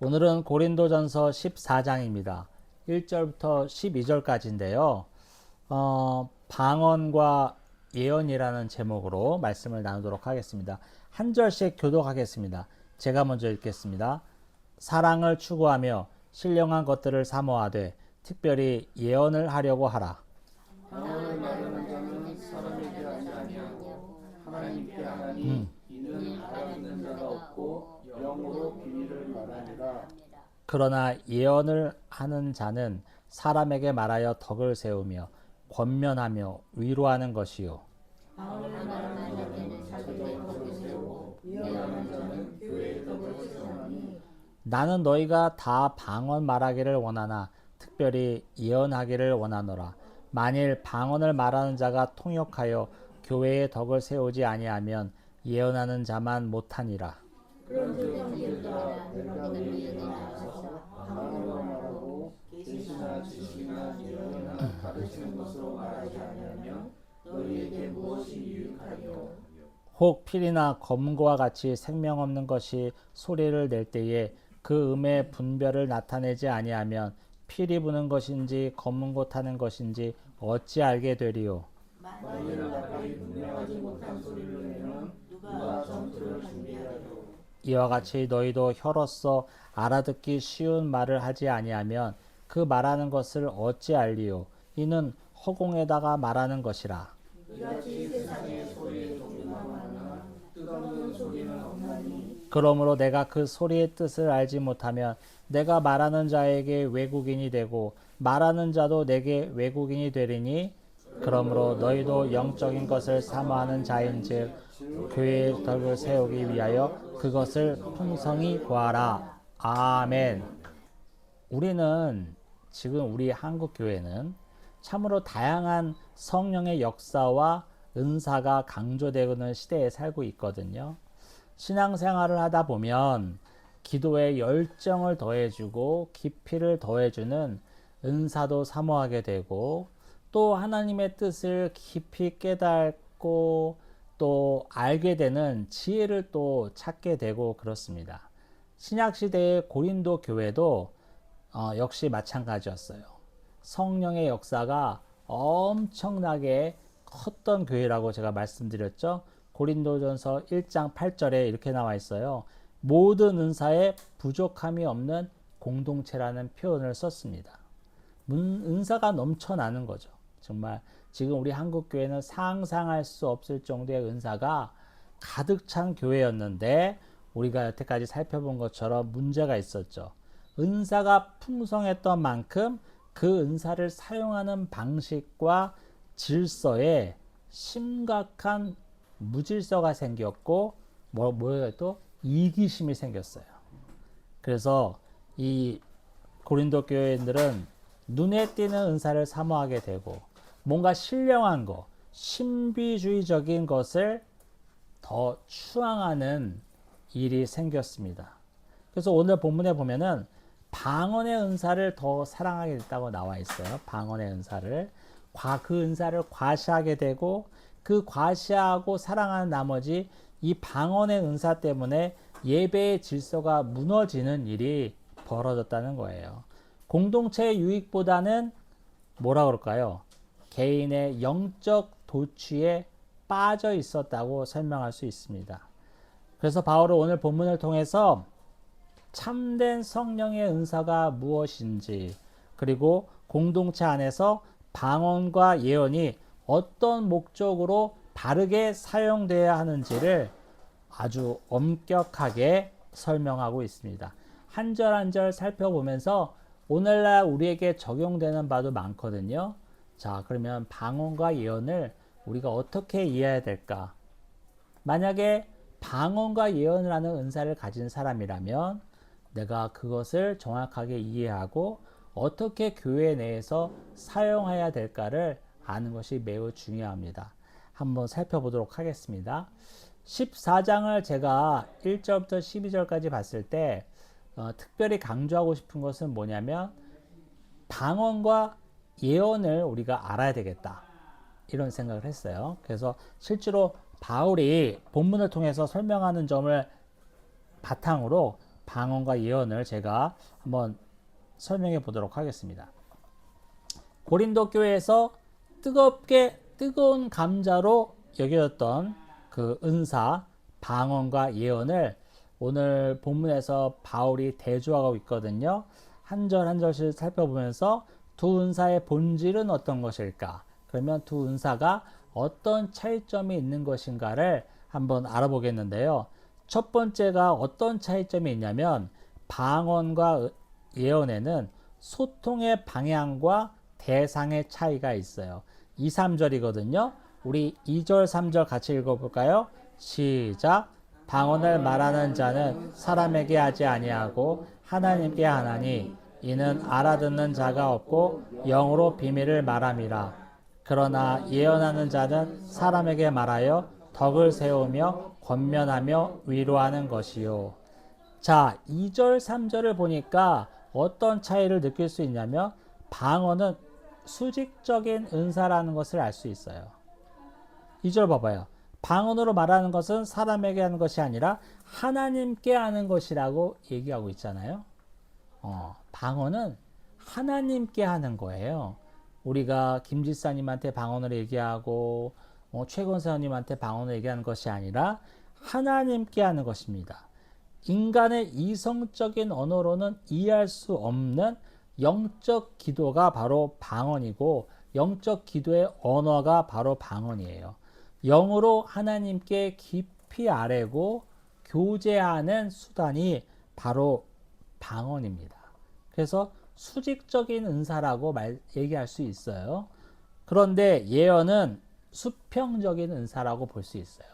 오늘은 고린도전서 14장입니다. 1절부터 12절까지인데요. 방언과 예언이라는 제목으로 말씀을 나누도록 하겠습니다. 한 절씩 교독하겠습니다. 제가 먼저 읽겠습니다. 사랑을 추구하며 신령한 것들을 사모하되 특별히 예언을 하려고 하라. 방언을 말하는 자는 사람에게 하지 아니하고 하나님께 하나니 이는 알아듣는 자가 없고 영으로 비밀을 말하니라. 그러나 예언을 하는 자는 사람에게 말하여 덕을 세우며 권면하며 위로하는 것이요. 방언을 말하는 자는 자기의 덕을 세우고 예언하는 자는 교회의 덕을 세우나니. 나는 너희가 다 방언 말하기를 원하나 특별히 예언하기를 원하노라. 만일 방언을 말하는 자가 통역하여 교회의 덕을 세우지 아니하면 예언하는 자만 못하니라. 그런즉 형제들아 내가 너희에게 나가서 방언으로 말하고 계시나 지식이나 예언이나 가르치는 것으로 말하지 아니하면 너희에게 무엇이 유익하리요. 혹 필이나 검과 같이 생명 없는 것이 소리를 낼 때에 그 음의 분별을 나타내지 아니하면 필이 부는 것인지 검은 것 하는 것인지 어찌 알게 되리요. 만일 나팔이 분명하지 못한 소리를 내면 누가 전투를 준비하리요. 이와 같이 너희도 혀로서 알아듣기 쉬운 말을 하지 아니하면 그 말하는 것을 어찌 알리요. 이는 허공에다가 말하는 것이라. 이같이 세상의 소리의 종류가 많으나 뜻없는 소리는 없나니. 그러므로 내가 그 소리의 뜻을 알지 못하면 내가 말하는 자에게 외국인이 되고 말하는 자도 내게 외국인이 되리니. 그러므로 너희도 영적인 것을 사모하는 자인즉 교회의 덕을 세우기 위하여 그것을 풍성히 구하라. 아멘. 우리는 지금 우리 한국 교회는 참으로 다양한 성령의 역사와 은사가 강조되는 시대에 살고 있거든요. 신앙생활을 하다 보면 기도에 열정을 더해주고 깊이를 더해주는 은사도 사모하게 되고 또 하나님의 뜻을 깊이 깨닫고 또 알게 되는 지혜를 또 찾게 되고 그렇습니다. 신약시대의 고린도 교회도 역시 마찬가지였어요. 성령의 역사가 엄청나게 컸던 교회라고 제가 말씀드렸죠. 고린도전서 1장 8절에 이렇게 나와 있어요. 모든 은사에 부족함이 없는 공동체라는 표현을 썼습니다. 은사가 넘쳐나는 거죠. 정말 지금 우리 한국교회는 상상할 수 없을 정도의 은사가 가득 찬 교회였는데 우리가 여태까지 살펴본 것처럼 문제가 있었죠. 은사가 풍성했던 만큼 그 은사를 사용하는 방식과 질서에 심각한 무질서가 생겼고 뭐예요? 또 이기심이 생겼어요. 그래서 이 고린도 교회인들은 눈에 띄는 은사를 사모하게 되고 뭔가 신령한 거, 신비주의적인 것을 더 추앙하는 일이 생겼습니다. 그래서 오늘 본문에 보면은 방언의 은사를 더 사랑하게 됐다고 나와 있어요. 방언의 은사를. 그 은사를 과시하게 되고 그 과시하고 사랑하는 나머지 이 방언의 은사 때문에 예배의 질서가 무너지는 일이 벌어졌다는 거예요. 공동체의 유익보다는 뭐라 그럴까요? 개인의 영적 도취에 빠져 있었다고 설명할 수 있습니다. 그래서 바울은 오늘 본문을 통해서 참된 성령의 은사가 무엇인지 그리고 공동체 안에서 방언과 예언이 어떤 목적으로 바르게 사용되어야 하는지를 아주 엄격하게 설명하고 있습니다. 한 절 한 절 살펴보면서 오늘날 우리에게 적용되는 바도 많거든요. 자, 그러면 방언과 예언을 우리가 어떻게 이해해야 될까? 만약에 방언과 예언을 하는 은사를 가진 사람이라면 내가 그것을 정확하게 이해하고 어떻게 교회 내에서 사용해야 될까를 아는 것이 매우 중요합니다. 한번 살펴보도록 하겠습니다. 14장을 제가 1절부터 12절까지 봤을 때 특별히 강조하고 싶은 것은 뭐냐면 방언과 예언을 우리가 알아야 되겠다. 이런 생각을 했어요. 그래서 실제로 바울이 본문을 통해서 설명하는 점을 바탕으로 방언과 예언을 제가 한번 설명해 보도록 하겠습니다. 고린도 교회에서 뜨거운 감자로 여겨졌던 그 은사, 방언과 예언을 오늘 본문에서 바울이 대조하고 있거든요. 한 절 한 절씩 살펴보면서 두 은사의 본질은 어떤 것일까? 그러면 두 은사가 어떤 차이점이 있는 것인가를 한번 알아보겠는데요. 첫 번째가 어떤 차이점이 있냐면 방언과 예언에는 소통의 방향과 대상의 차이가 있어요. 2, 3절이거든요. 우리 2절, 3절 같이 읽어볼까요? 시작. 방언을 말하는 자는 사람에게 하지 아니하고 하나님께 하나니 이는 알아듣는 자가 없고 영으로 비밀을 말함이라. 그러나 예언하는 자는 사람에게 말하여 덕을 세우며 권면하며 위로하는 것이요. 자, 2절, 3절을 보니까 어떤 차이를 느낄 수 있냐면 방언은 수직적인 은사라는 것을 알 수 있어요. 2절 봐봐요. 방언으로 말하는 것은 사람에게 하는 것이 아니라 하나님께 하는 것이라고 얘기하고 있잖아요. 방언은 하나님께 하는 거예요. 우리가 김지사님한테 방언을 얘기하고 최건사님한테 방언을 얘기하는 것이 아니라 하나님께 하는 것입니다. 인간의 이성적인 언어로는 이해할 수 없는 영적 기도가 바로 방언이고 영적 기도의 언어가 바로 방언이에요. 영으로 하나님께 깊이 아뢰고 교제하는 수단이 바로 방언입니다. 그래서 수직적인 은사라고 얘기할 수 있어요. 그런데 예언은 수평적인 은사라고 볼 수 있어요.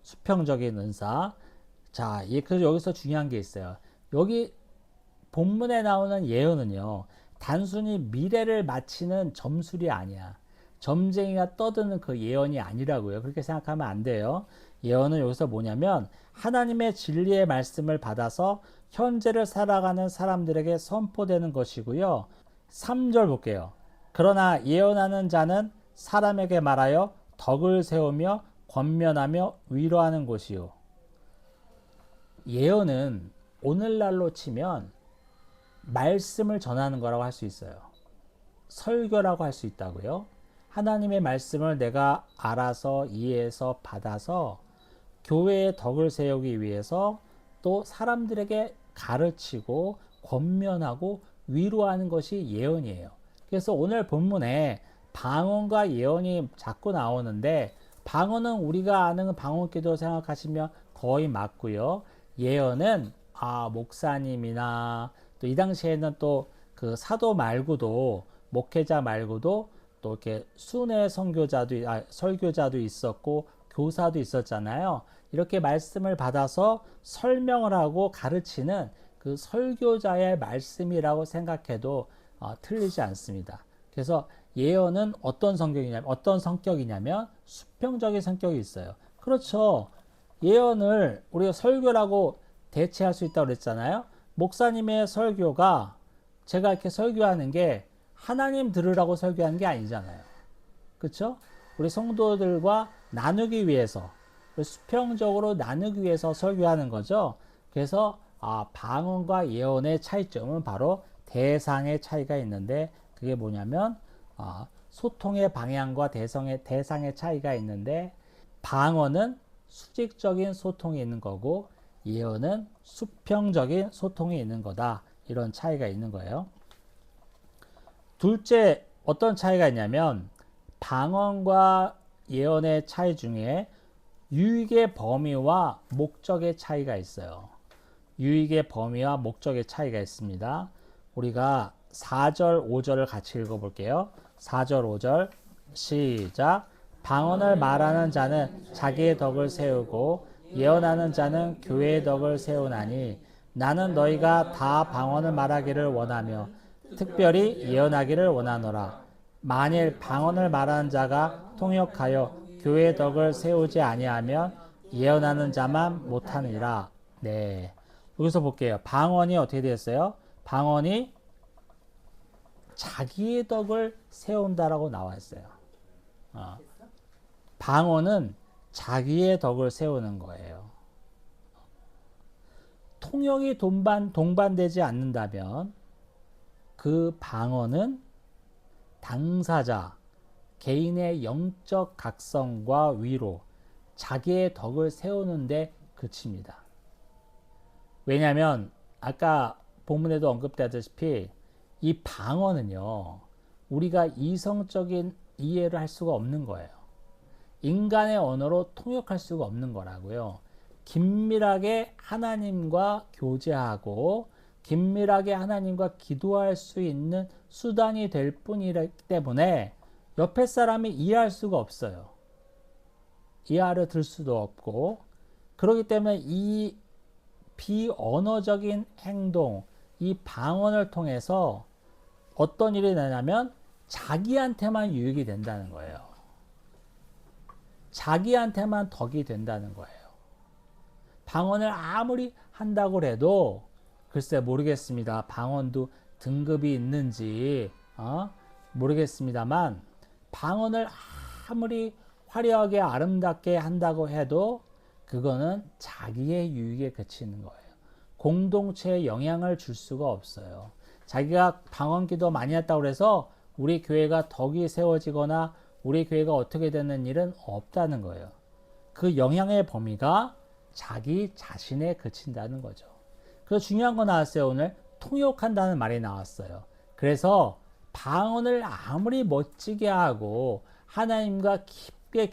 수평적인 은사. 자, 그래서 여기서 중요한 게 있어요. 여기 본문에 나오는 예언은요, 단순히 미래를 맞히는 점술이 아니야. 점쟁이가 떠드는 그 예언이 아니라고요. 그렇게 생각하면 안 돼요. 예언은 여기서 뭐냐면 하나님의 진리의 말씀을 받아서 현재를 살아가는 사람들에게 선포되는 것이고요. 3절 볼게요. 그러나 예언하는 자는 사람에게 말하여 덕을 세우며 권면하며 위로하는 것이요. 예언은 오늘날로 치면 말씀을 전하는 거라고 할 수 있어요. 설교라고 할 수 있다고요. 하나님의 말씀을 내가 알아서 이해해서 받아서 교회의 덕을 세우기 위해서 또 사람들에게 가르치고 권면하고 위로하는 것이 예언이에요. 그래서 오늘 본문에 방언과 예언이 자꾸 나오는데 방언은 우리가 아는 방언기도 생각하시면 거의 맞고요. 예언은 목사님이나 또 이 당시에는 또 그 사도 말고도 목회자 말고도 또 이렇게 순회 설교자도 있었고 교사도 있었잖아요. 이렇게 말씀을 받아서 설명을 하고 가르치는 그 설교자의 말씀이라고 생각해도 틀리지 않습니다. 그래서 예언은 어떤 성격이냐면 수평적인 성격이 있어요. 그렇죠. 예언을 우리가 설교라고 대체할 수 있다고 그랬잖아요. 목사님의 설교가 제가 이렇게 설교하는 게 하나님 들으라고 설교하는 게 아니잖아요. 그렇죠? 우리 성도들과 나누기 위해서 수평적으로 나누기 위해서 설교하는 거죠. 그래서 방언과 예언의 차이점은 바로 대상의 차이가 있는데 그게 뭐냐면 소통의 방향과 대상의 차이가 있는데 방언은 수직적인 소통이 있는 거고 예언은 수평적인 소통이 있는 거다. 이런 차이가 있는 거예요. 둘째 어떤 차이가 있냐면 방언과 예언의 차이 중에 유익의 범위와 목적의 차이가 있어요. 유익의 범위와 목적의 차이가 있습니다. 우리가 4절, 5절을 같이 읽어볼게요. 4절, 5절 시작. 방언을 말하는 자는 자기의 덕을 세우고 예언하는 자는 교회의 덕을 세우나니 나는 너희가 다 방언을 말하기를 원하며 특별히 예언하기를 원하노라. 만일 방언을 말하는 자가 통역하여 교회의 덕을 세우지 아니하면 예언하는 자만 못하느니라. 네, 여기서 볼게요. 방언이 어떻게 되었어요? 방언이 자기의 덕을 세운다라고 나와 있어요. 방언은 자기의 덕을 세우는 거예요. 통역이 동반되지 않는다면 그 방언은 당사자, 개인의 영적 각성과 위로, 자기의 덕을 세우는데 그칩니다. 왜냐하면 아까 본문에도 언급되었다시피 이 방언은요, 우리가 이성적인 이해를 할 수가 없는 거예요. 인간의 언어로 통역할 수가 없는 거라고요. 긴밀하게 하나님과 교제하고 긴밀하게 하나님과 기도할 수 있는 수단이 될 뿐이기 때문에 옆에 사람이 이해할 수가 없어요. 이해하려 들 수도 없고, 그렇기 때문에 이 비언어적인 행동, 이 방언을 통해서 어떤 일이 나냐면 자기한테만 유익이 된다는 거예요. 자기한테만 덕이 된다는 거예요. 방언을 아무리 한다고 해도 글쎄 모르겠습니다. 방언도 등급이 있는지 모르겠습니다만 방언을 아무리 화려하게 아름답게 한다고 해도 그거는 자기의 유익에 그치는 거예요. 공동체에 영향을 줄 수가 없어요. 자기가 방언 기도 많이 했다고 해서 우리 교회가 덕이 세워지거나 우리 교회가 어떻게 되는 일은 없다는 거예요. 그 영향의 범위가 자기 자신에 그친다는 거죠. 그래서 중요한 거 나왔어요. 오늘 통역한다는 말이 나왔어요. 그래서 방언을 아무리 멋지게 하고 하나님과 깊게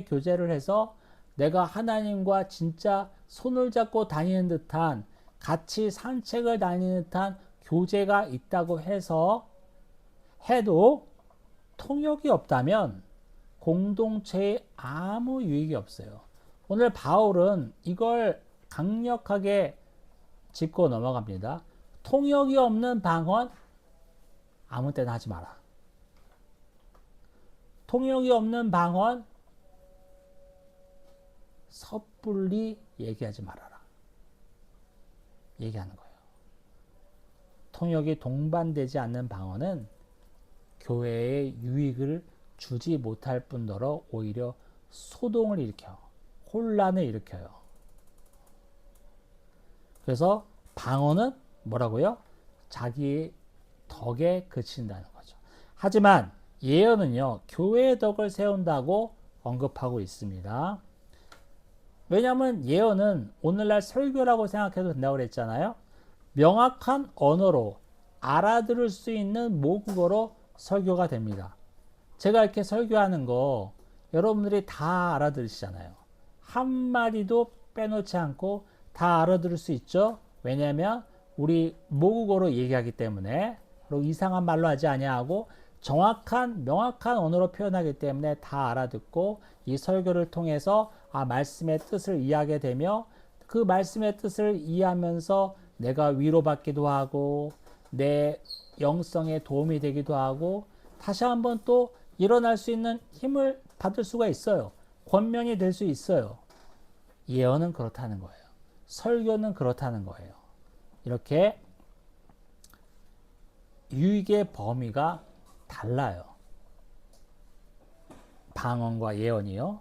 교제를 해서 내가 하나님과 진짜 손을 잡고 다니는 듯한, 같이 산책을 다니는 듯한 교제가 있다고 해도 통역이 없다면 공동체에 아무 유익이 없어요. 오늘 바울은 이걸 강력하게 짚고 넘어갑니다. 통역이 없는 방언 아무 때나 하지 마라. 통역이 없는 방언 섣불리 얘기하지 말아라. 얘기하는 거예요. 통역이 동반되지 않는 방언은 교회에 유익을 주지 못할 뿐더러 오히려 소동을 일으켜 혼란을 일으켜요. 그래서 방언은 뭐라고요? 자기의 덕에 그친다는 거죠. 하지만 예언은요, 교회의 덕을 세운다고 언급하고 있습니다. 왜냐하면 예언은 오늘날 설교라고 생각해도 된다고 그랬잖아요. 명확한 언어로 알아들을 수 있는 모국어로 설교가 됩니다. 제가 이렇게 설교하는 거 여러분들이 다 알아들으시잖아요. 한마디도 빼놓지 않고 다 알아들을 수 있죠. 왜냐하면 우리 모국어로 얘기하기 때문에, 그리고 이상한 말로 하지 아니하고 명확한 언어로 표현하기 때문에 다 알아듣고 이 설교를 통해서 말씀의 뜻을 이해하게 되며 그 말씀의 뜻을 이해하면서 내가 위로받기도 하고 내 영성에 도움이 되기도 하고 다시 한번 또 일어날 수 있는 힘을 받을 수가 있어요. 권면이 될 수 있어요. 예언은 그렇다는 거예요. 설교는 그렇다는 거예요. 이렇게 유익의 범위가 달라요. 방언과 예언이요.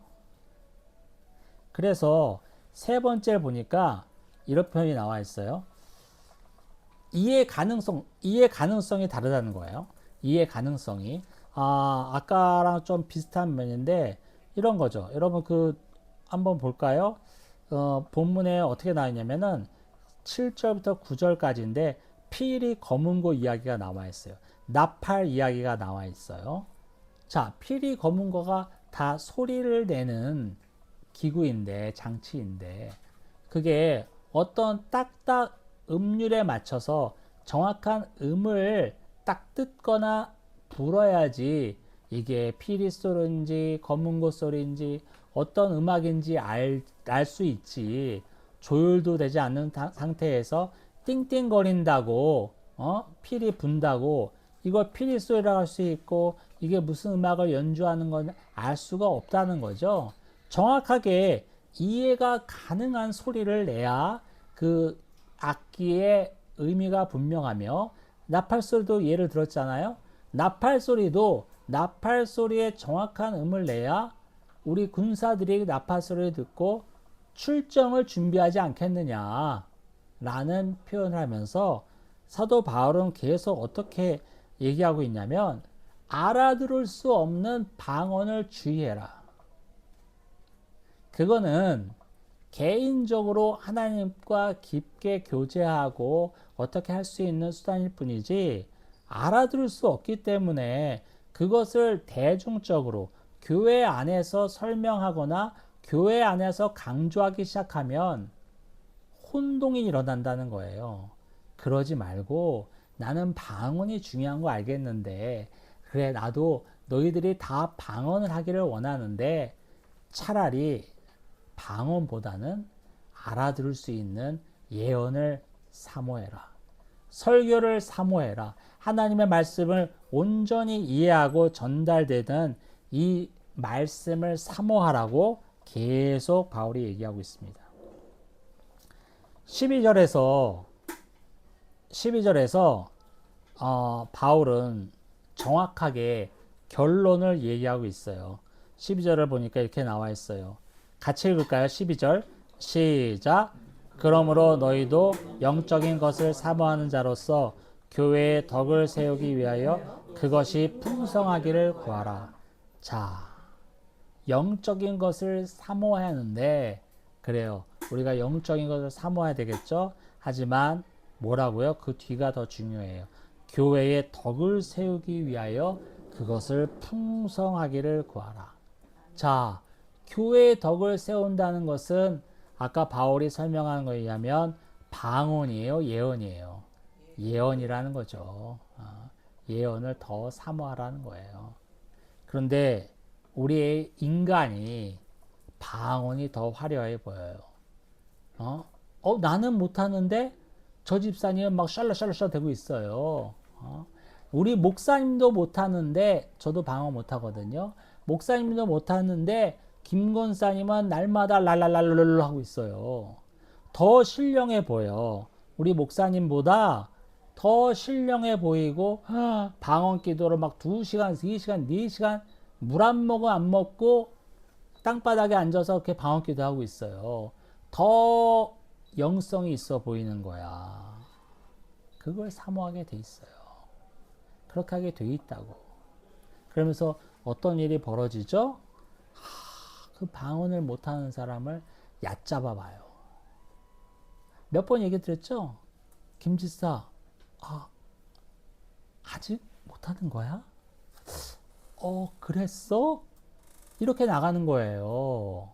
그래서 세 번째 보니까 이런 표현이 나와 있어요. 이해 가능성이 다르다는 거예요. 이해 가능성이. 아까랑 좀 비슷한 면인데 이런 거죠. 여러분 한번 볼까요? 본문에 어떻게 나와 있냐면은 7절부터 9절까지인데 필이 검은고 이야기가 나와 있어요. 나팔 이야기가 나와 있어요. 자, 필이 검은고가 다 소리를 내는 기구인데, 장치인데, 그게 어떤 딱딱 음률에 맞춰서 정확한 음을 딱 뜯거나 불어야지 이게 피리 소리인지 검은고 소리인지 어떤 음악인지 알 수 있지. 조율도 되지 않는 상태에서 띵띵거린다고 필이 분다고 이걸 필이 소리라고 할 수 있고 이게 무슨 음악을 연주하는 건 알 수가 없다는 거죠. 정확하게 이해가 가능한 소리를 내야 그 악기의 의미가 분명하며, 나팔 소리도 예를 들었잖아요. 나팔 소리의 정확한 음을 내야 우리 군사들이 나팔 소리를 듣고 출정을 준비하지 않겠느냐 라는 표현을 하면서 사도 바울은 계속 어떻게 얘기하고 있냐면 알아들을 수 없는 방언을 주의해라. 그거는 개인적으로 하나님과 깊게 교제하고 어떻게 할 수 있는 수단일 뿐이지 알아들을 수 없기 때문에 그것을 대중적으로 교회 안에서 설명하거나 교회 안에서 강조하기 시작하면 혼동이 일어난다는 거예요. 그러지 말고 나는 방언이 중요한 거 알겠는데 그래 나도 너희들이 다 방언을 하기를 원하는데 차라리 방언보다는 알아들을 수 있는 예언을 사모해라. 설교를 사모해라. 하나님의 말씀을 온전히 이해하고 전달되는 이 말씀을 사모하라고 계속 바울이 얘기하고 있습니다. 12절에서 바울은 정확하게 결론을 얘기하고 있어요. 12절을 보니까 이렇게 나와 있어요. 같이 읽을까요? 12절 시작. 그러므로 너희도 영적인 것을 사모하는 자로서 교회의 덕을 세우기 위하여 그것이 풍성하기를 구하라. 자, 영적인 것을 사모해야 하는데 그래요. 우리가 영적인 것을 사모해야 되겠죠. 하지만 뭐라고요? 그 뒤가 더 중요해요. 교회의 덕을 세우기 위하여 그것을 풍성하기를 구하라. 자, 교회의 덕을 세운다는 것은 아까 바울이 설명한 것에 의하면 방언이에요, 예언이에요. 예언이라는 거죠. 예언을 더 사모하라는 거예요. 그런데 우리의 인간이 방언이 더 화려해 보여요. 나는 못하는데 저 집사님은 막 샬라샬라샬라 되고 있어요. 우리 목사님도 못하는데 저도 방언 못하거든요. 목사님도 못하는데 김권사님은 날마다 랄랄랄랄 하고 있어요. 더 신령해 보여. 우리 목사님보다 더 신령해 보이고 방언 기도를 막 2시간, 3시간, 4시간 물 한 모금 안 먹고 땅바닥에 앉아서 이렇게 방언 기도하고 있어요. 더 영성이 있어 보이는 거야. 그걸 사모하게 돼 있어요. 그렇게 하게 돼 있다고. 그러면서 어떤 일이 벌어지죠? 그 방언을 못하는 사람을 얕잡아 봐요. 몇 번 얘기 드렸죠? 김지사, 아직 못하는 거야? 그랬어? 이렇게 나가는 거예요.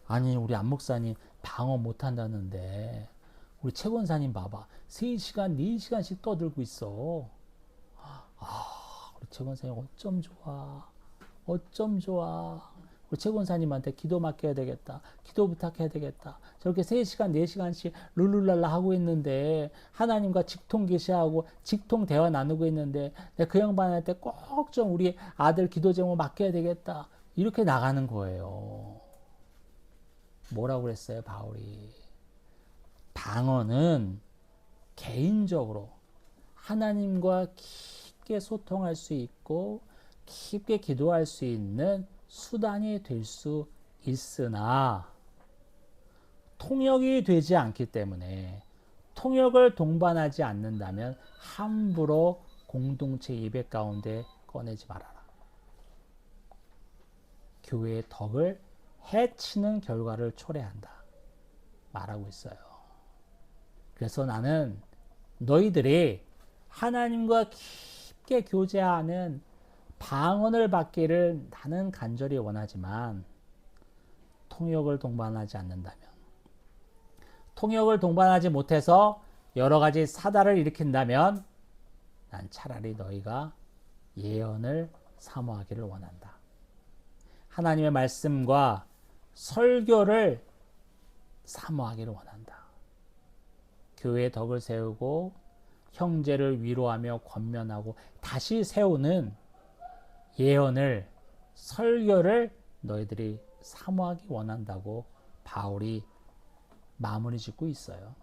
아니, 우리 안 목사님 방언 못한다는데, 우리 최 권사님 봐봐. 3시간, 4시간씩 떠들고 있어. 우리 최 권사님 어쩜 좋아. 어쩜 좋아. 우리 최 권사님한테 기도 맡겨야 되겠다. 기도 부탁해야 되겠다. 저렇게 3시간, 4시간씩 룰루랄라 하고 있는데 하나님과 직통 계시하고 직통 대화 나누고 있는데 내가 그 양반한테 꼭 좀 우리 아들 기도 제목 맡겨야 되겠다. 이렇게 나가는 거예요. 뭐라고 그랬어요, 바울이? 방언은 개인적으로 하나님과 깊게 소통할 수 있고 깊게 기도할 수 있는 수단이 될 수 있으나 통역이 되지 않기 때문에 통역을 동반하지 않는다면 함부로 공동체 예배 가운데 꺼내지 말아라. 교회의 덕을 해치는 결과를 초래한다. 말하고 있어요. 그래서 나는 너희들이 하나님과 깊게 교제하는 방언을 받기를 나는 간절히 원하지만 통역을 동반하지 않는다면, 통역을 동반하지 못해서 여러 가지 사달을 일으킨다면 난 차라리 너희가 예언을 사모하기를 원한다. 하나님의 말씀과 설교를 사모하기를 원한다. 교회의 덕을 세우고 형제를 위로하며 권면하고 다시 세우는 예언을, 설교를 너희들이 사모하기 원한다고 바울이 마무리 짓고 있어요.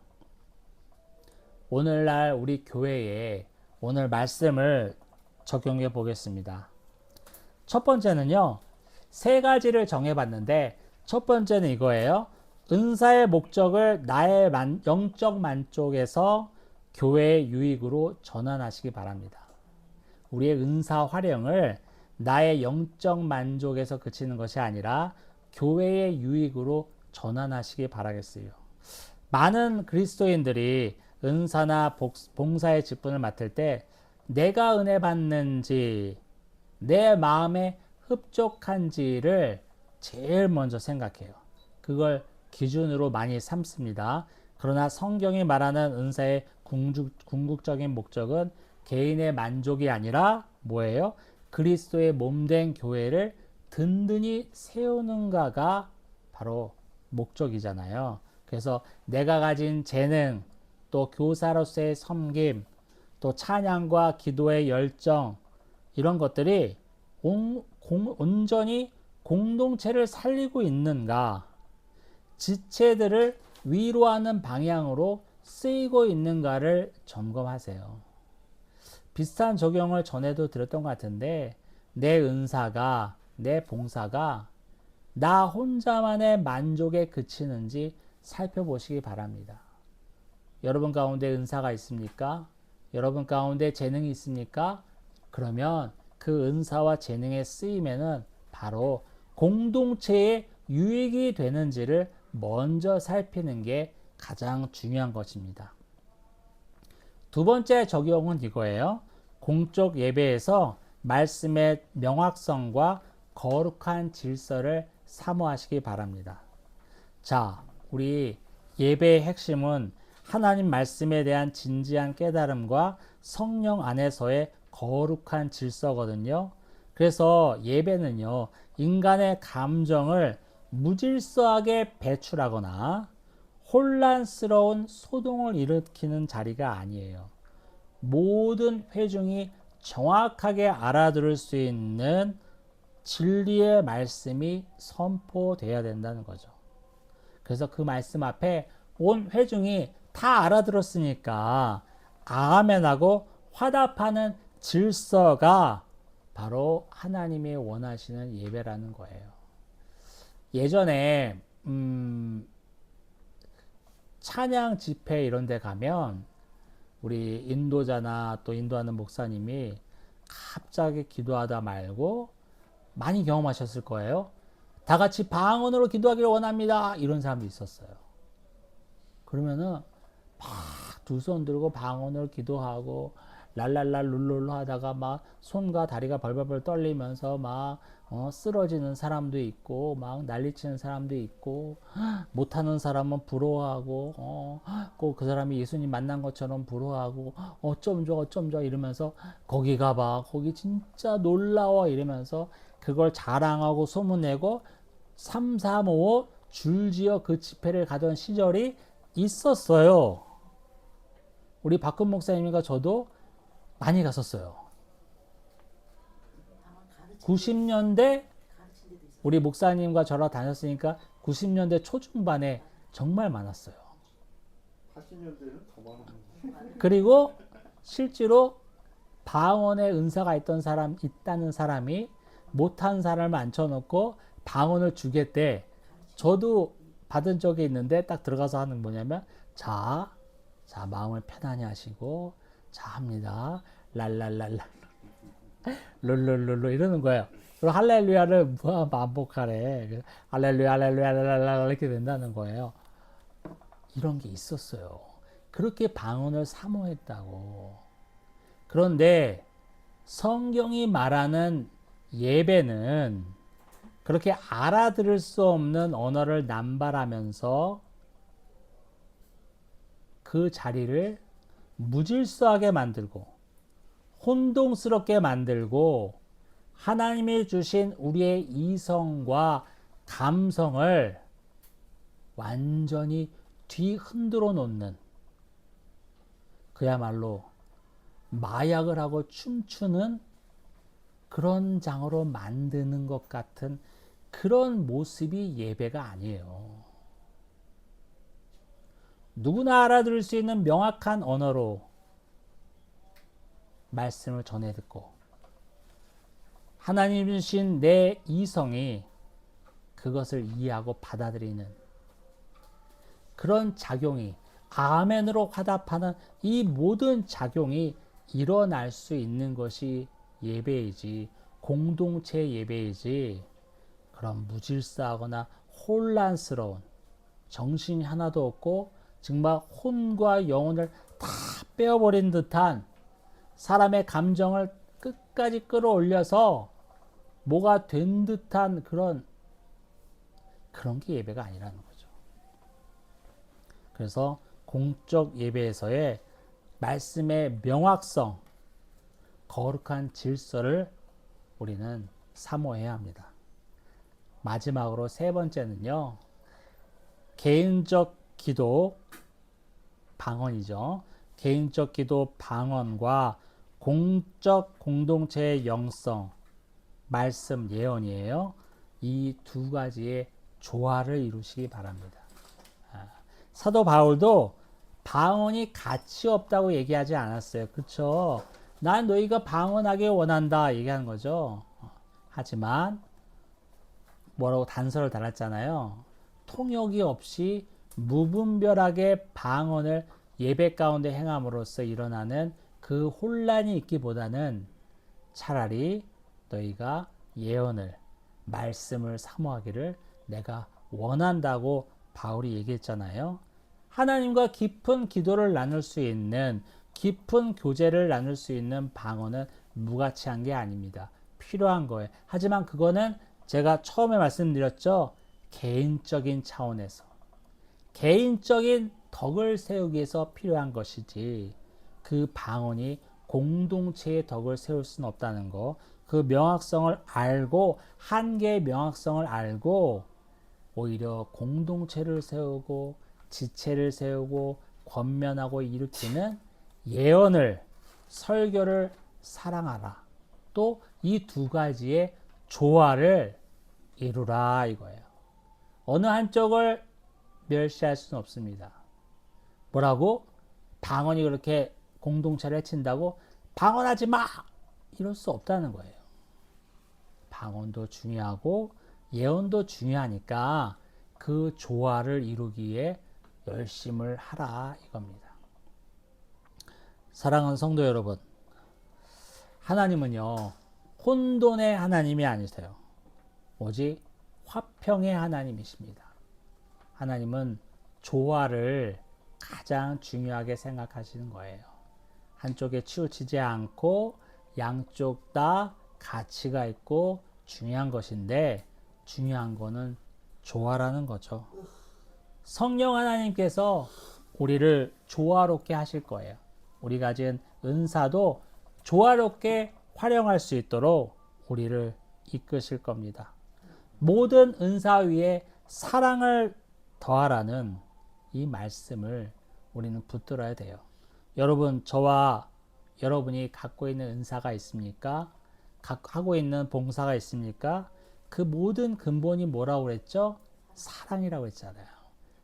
오늘날 우리 교회에 오늘 말씀을 적용해 보겠습니다. 첫 번째는요, 3가지를 정해봤는데 첫 번째는 이거예요. 은사의 목적을 나의 영적 만족에서 교회의 유익으로 전환하시기 바랍니다. 우리의 은사 활용을 나의 영적 만족에서 그치는 것이 아니라 교회의 유익으로 전환하시기 바라겠어요. 많은 그리스도인들이 은사나 봉사의 직분을 맡을 때 내가 은혜 받는지 내 마음에 흡족한지를 제일 먼저 생각해요. 그걸 기준으로 많이 삼습니다. 그러나 성경이 말하는 은사의 궁극적인 목적은 개인의 만족이 아니라 뭐예요? 그리스도의 몸된 교회를 든든히 세우는가가 바로 목적이잖아요. 그래서 내가 가진 재능, 또 교사로서의 섬김, 또 찬양과 기도의 열정, 이런 것들이 온전히 공동체를 살리고 있는가, 지체들을 위로하는 방향으로 쓰이고 있는가를 점검하세요. 비슷한 적용을 전에도 드렸던 것 같은데, 내 은사가, 내 봉사가 나 혼자만의 만족에 그치는지 살펴보시기 바랍니다. 여러분 가운데 은사가 있습니까? 여러분 가운데 재능이 있습니까? 그러면 그 은사와 재능의 쓰임에는 바로 공동체에 유익이 되는지를 먼저 살피는 게 가장 중요한 것입니다. 두 번째 적용은 이거예요. 공적 예배에서 말씀의 명확성과 거룩한 질서를 사모하시기 바랍니다. 자, 우리 예배의 핵심은 하나님 말씀에 대한 진지한 깨달음과 성령 안에서의 거룩한 질서거든요. 그래서 예배는요, 인간의 감정을 무질서하게 배출하거나 혼란스러운 소동을 일으키는 자리가 아니에요. 모든 회중이 정확하게 알아들을 수 있는 진리의 말씀이 선포되어야 된다는 거죠. 그래서 그 말씀 앞에 온 회중이 다 알아들었으니까 아멘하고 화답하는 질서가 바로 하나님이 원하시는 예배라는 거예요. 예전에 찬양 집회 이런 데 가면 우리 인도자나 또 인도하는 목사님이 갑자기 기도하다 말고 많이 경험하셨을 거예요. 다 같이 방언으로 기도하기를 원합니다. 이런 사람도 있었어요. 그러면은 막 두 손 들고 방언으로 기도하고 랄랄랄 룰룰루 하다가 막 손과 다리가 벌벌벌 떨리면서 막 쓰러지는 사람도 있고 막 난리치는 사람도 있고 못하는 사람은 부러워하고 꼭 그 사람이 예수님 만난 것처럼 부러워하고 어쩜 좋아 이러면서 거기 가봐 거기 진짜 놀라워 이러면서 그걸 자랑하고 소문내고 3, 4, 5 줄지어 그 집회를 가던 시절이 있었어요. 우리 박근 목사님과 저도 많이 갔었어요. 90년대 우리 목사님과 저랑 다녔으니까 90년대 초중반에 정말 많았어요. 80년대는 더 많았는데. 그리고 실제로 방언에 은사가 있다는 사람이 못한 사람을 앉혀놓고 방언을 주겠대. 저도 받은 적이 있는데 딱 들어가서 하는 뭐냐면 자 마음을 편안히 하시고 자 합니다. 랄랄랄라 룰룰룰루 이러는 거예요. 그리고 할렐루야를 반복하래. 할렐루야 할렐루야 랄랄라 이렇게 된다는 거예요. 이런 게 있었어요. 그렇게 방언을 사모했다고. 그런데 성경이 말하는 예배는 그렇게 알아들을 수 없는 언어를 남발하면서 그 자리를 무질서하게 만들고 혼동스럽게 만들고 하나님이 주신 우리의 이성과 감성을 완전히 뒤흔들어 놓는 그야말로 마약을 하고 춤추는 그런 장으로 만드는 것 같은 그런 모습이 예배가 아니에요. 누구나 알아들을 수 있는 명확한 언어로 말씀을 전해 듣고 하나님 주신 내 이성이 그 그것을 이해하고 받아들이는 그런 작용이 아멘으로 화답하는 이 모든 작용이 일어날 수 있는 것이 예배이지 공동체 예배이지 그런 무질서하거나 혼란스러운 정신이 하나도 없고 정말 혼과 영혼을 다 빼어버린 듯한 사람의 감정을 끝까지 끌어올려서 뭐가 된 듯한 그런 게 예배가 아니라는 거죠. 그래서 공적 예배에서의 말씀의 명확성, 거룩한 질서를 우리는 사모해야 합니다. 마지막으로 세 번째는요. 개인적 기도 방언이죠. 개인적 기도 방언과 공적 공동체의 영성, 말씀 예언이에요. 이 두 가지의 조화를 이루시기 바랍니다. 사도 바울도 방언이 가치 없다고 얘기하지 않았어요. 그렇죠? 난 너희가 방언하길 원한다 얘기하는 거죠. 하지만 뭐라고 단서를 달았잖아요. 통역이 없이 무분별하게 방언을 예배 가운데 행함으로써 일어나는 그 혼란이 있기보다는 차라리 너희가 예언을 말씀을 사모하기를 내가 원한다고 바울이 얘기했잖아요. 하나님과 깊은 기도를 나눌 수 있는 깊은 교제를 나눌 수 있는 방언은 무가치한 게 아닙니다. 필요한 거예요. 하지만 그거는 제가 처음에 말씀드렸죠. 개인적인 차원에서 개인적인 덕을 세우기 위해서 필요한 것이지 그 방언이 공동체의 덕을 세울 수는 없다는 거. 그 명확성을 알고 한계의 명확성을 알고 오히려 공동체를 세우고 지체를 세우고 권면하고 일으키는 예언을 설교를 사랑하라. 또 이 두 가지의 조화를 이루라 이거예요. 어느 한쪽을 멸시할 수는 없습니다. 뭐라고? 방언이 그렇게 공동체를 해친다고? 방언하지 마! 이럴 수 없다는 거예요. 방언도 중요하고 예언도 중요하니까 그 조화를 이루기 위해 열심을 하라 이겁니다. 사랑하는 성도 여러분, 하나님은요 혼돈의 하나님이 아니세요. 오직 화평의 하나님이십니다. 하나님은 조화를 가장 중요하게 생각하시는 거예요. 한쪽에 치우치지 않고 양쪽 다 가치가 있고 중요한 것인데 중요한 거는 조화라는 거죠. 성령 하나님께서 우리를 조화롭게 하실 거예요. 우리가 가진 은사도 조화롭게 활용할 수 있도록 우리를 이끄실 겁니다. 모든 은사 위에 사랑을 더하라는 이 말씀을 우리는 붙들어야 돼요. 여러분, 저와 여러분이 갖고 있는 은사가 있습니까? 하고 있는 봉사가 있습니까? 그 모든 근본이 뭐라고 그랬죠? 사랑이라고 했잖아요.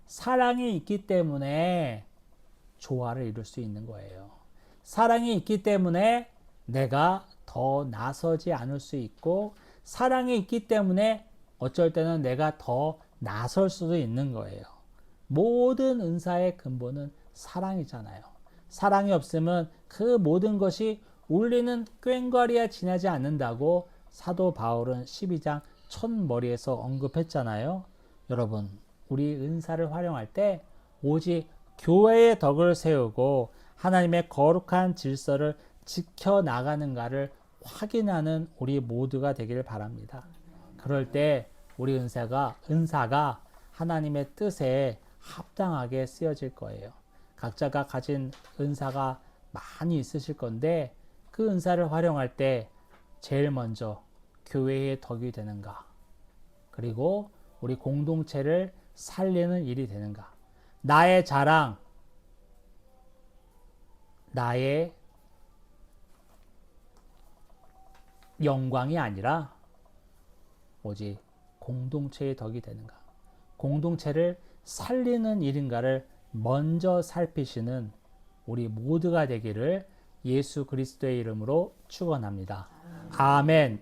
사랑이 있기 때문에 조화를 이룰 수 있는 거예요. 사랑이 있기 때문에 내가 더 나서지 않을 수 있고 사랑이 있기 때문에 어쩔 때는 내가 더 나설 수도 있는 거예요. 모든 은사의 근본은 사랑이잖아요. 사랑이 없으면 그 모든 것이 울리는 꽹과리에 지나지 않는다고 사도 바울은 12장 첫머리에서 언급했잖아요. 여러분, 우리 은사를 활용할 때 오직 교회의 덕을 세우고 하나님의 거룩한 질서를 지켜나가는가를 확인하는 우리 모두가 되기를 바랍니다. 그럴 때 우리 은사가 하나님의 뜻에 합당하게 쓰여질 거예요. 각자가 가진 은사가 많이 있으실 건데 그 은사를 활용할 때 제일 먼저 교회의 덕이 되는가, 그리고 우리 공동체를 살리는 일이 되는가, 나의 자랑, 나의 영광이 아니라 오직 공동체의 덕이 되는가, 공동체를 살리는 일인가를 먼저 살피시는 우리 모두가 되기를 예수 그리스도의 이름으로 축원합니다. 아멘.